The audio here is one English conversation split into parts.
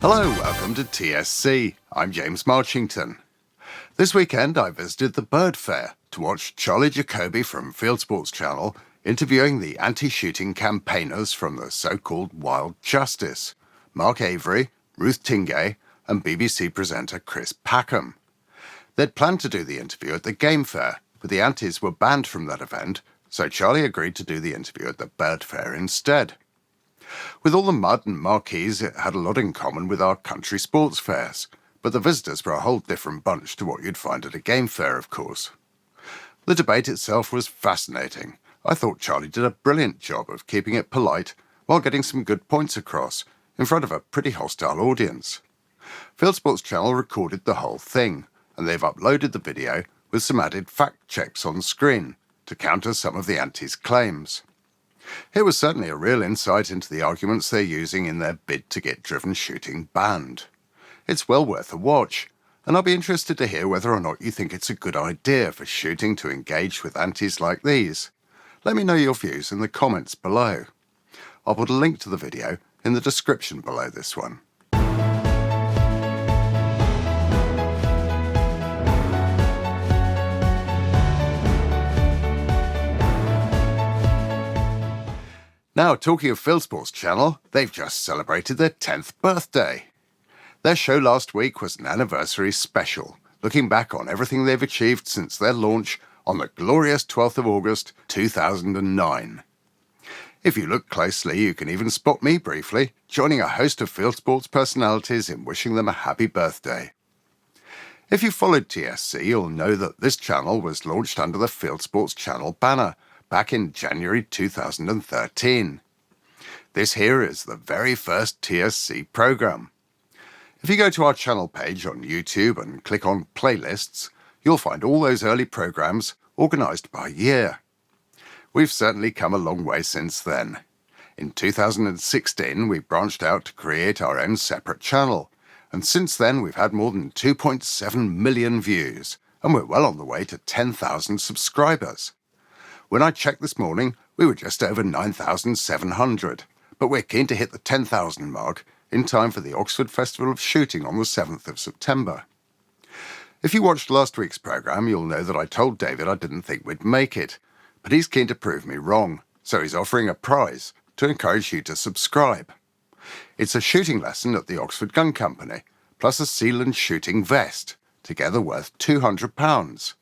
Hello, welcome to TSC. I'm James Marchington. This weekend I visited the Bird Fair to watch Charlie Jacoby from Field Sports Channel interviewing the anti-shooting campaigners from the so-called Wild Justice, Mark Avery, Ruth Tingay and BBC presenter Chris Packham. They'd planned to do the interview at the Game Fair, but the antis were banned from that event, so Charlie agreed to do the interview at the Bird Fair instead. With all the mud and marquees, it had a lot in common with our country sports fairs, but the visitors were a whole different bunch to what you'd find at a game fair, of course. The debate itself was fascinating. I thought Charlie did a brilliant job of keeping it polite while getting some good points across in front of a pretty hostile audience. Field Sports Channel recorded the whole thing, and they've uploaded the video with some added fact checks on screen to counter some of the antis' claims. It was certainly a real insight into the arguments they're using in their bid to get driven shooting banned. It's well worth a watch, and I'll be interested to hear whether or not you think it's a good idea for shooting to engage with antis like these. Let me know your views in the comments below. I'll put a link to the video in the description below this one. Now, talking of Field Sports Channel, they've just celebrated their 10th birthday. Their show last week was an anniversary special, looking back on everything they've achieved since their launch on the glorious 12th of August 2009. If you look closely, you can even spot me briefly, joining a host of Field Sports personalities in wishing them a happy birthday. If you followed TSC, you'll know that this channel was launched under the Field Sports Channel banner back in January 2013. This here is the very first TSC program. If you go to our channel page on YouTube and click on Playlists, you'll find all those early programs organised by year. We've certainly come a long way since then. In 2016, we branched out to create our own separate channel, and since then we've had more than 2.7 million views, and we're well on the way to 10,000 subscribers. When I checked this morning, we were just over 9,700, but we're keen to hit the 10,000 mark in time for the Oxford Festival of Shooting on the 7th of September. If you watched last week's programme, you'll know that I told David I didn't think we'd make it, but he's keen to prove me wrong, so he's offering a prize to encourage you to subscribe. It's a shooting lesson at the Oxford Gun Company, plus a Sealand shooting vest, together worth £200.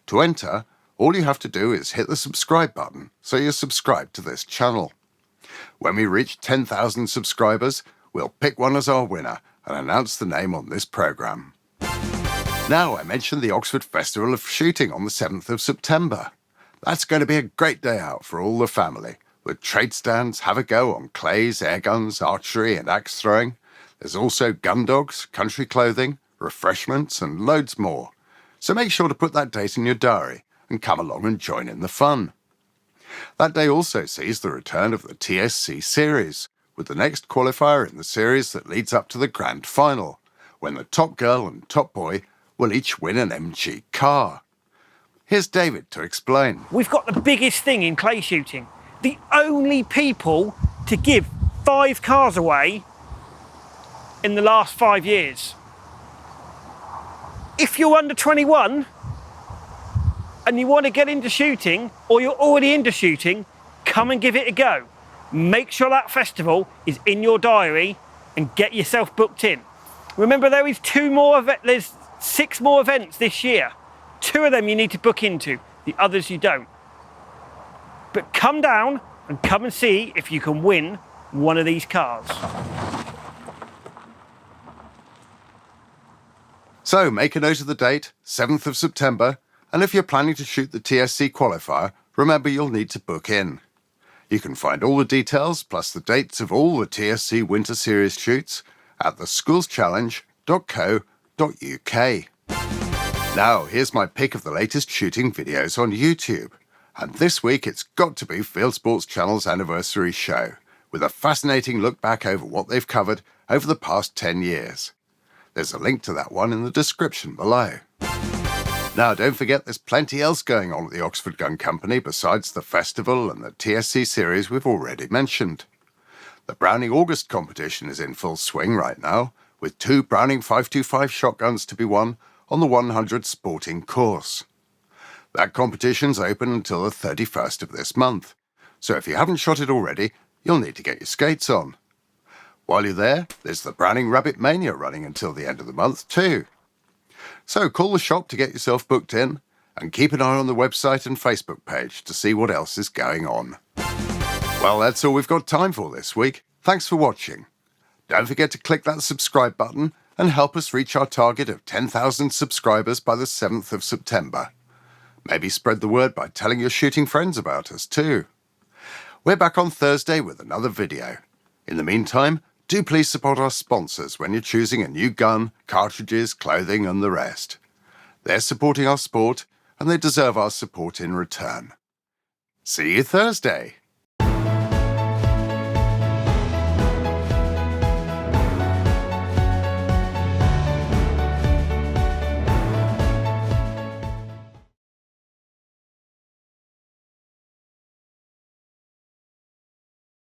To enter, all you have to do is hit the subscribe button so you're subscribed to this channel. When we reach 10,000 subscribers, we'll pick one as our winner and announce the name on this programme. Now, I mentioned the Oxford Festival of Shooting on the 7th of September. That's going to be a great day out for all the family, with trade stands, have a go on clays, air guns, archery and axe throwing. There's also gun dogs, country clothing, refreshments and loads more. So make sure to put that date in your diary and come along and join in the fun. That day also sees the return of the TSC series, with the next qualifier in the series that leads up to the grand final, when the top girl and top boy will each win an MG car. Here's David to explain. We've got the biggest thing in clay shooting. The only people to give 5 cars away in the last 5 years. If you're under 21, and you want to get into shooting, or you're already into shooting, come and give it a go. Make sure that festival is in your diary and get yourself booked in. Remember, there's 6 more events this year. 2 of them you need to book into, the others you don't. But come down and come and see if you can win one of these cars. So make a note of the date, 7th of September, and if you're planning to shoot the TSC qualifier, remember you'll need to book in. You can find all the details, plus the dates of all the TSC Winter Series shoots, at theschoolschallenge.co.uk. Now, here's my pick of the latest shooting videos on YouTube. And this week it's got to be Field Sports Channel's anniversary show, with a fascinating look back over what they've covered over the past 10 years. There's a link to that one in the description below. Now, don't forget there's plenty else going on at the Oxford Gun Company besides the festival and the TSC series we've already mentioned. The Browning August competition is in full swing right now, with 2 Browning 525 shotguns to be won on the 100 sporting course. That competition's open until the 31st of this month, so if you haven't shot it already, you'll need to get your skates on. While you're there, there's the Browning Rabbit Mania running until the end of the month too. So call the shop to get yourself booked in, and keep an eye on the website and Facebook page to see what else is going on. Well, that's all we've got time for this week. Thanks for watching. Don't forget to click that subscribe button and help us reach our target of 10,000 subscribers by the 7th of September. Maybe spread the word by telling your shooting friends about us too. We're back on Thursday with another video. In the meantime, do please support our sponsors when you're choosing a new gun, cartridges, clothing and the rest. They're supporting our sport and they deserve our support in return. See you Thursday!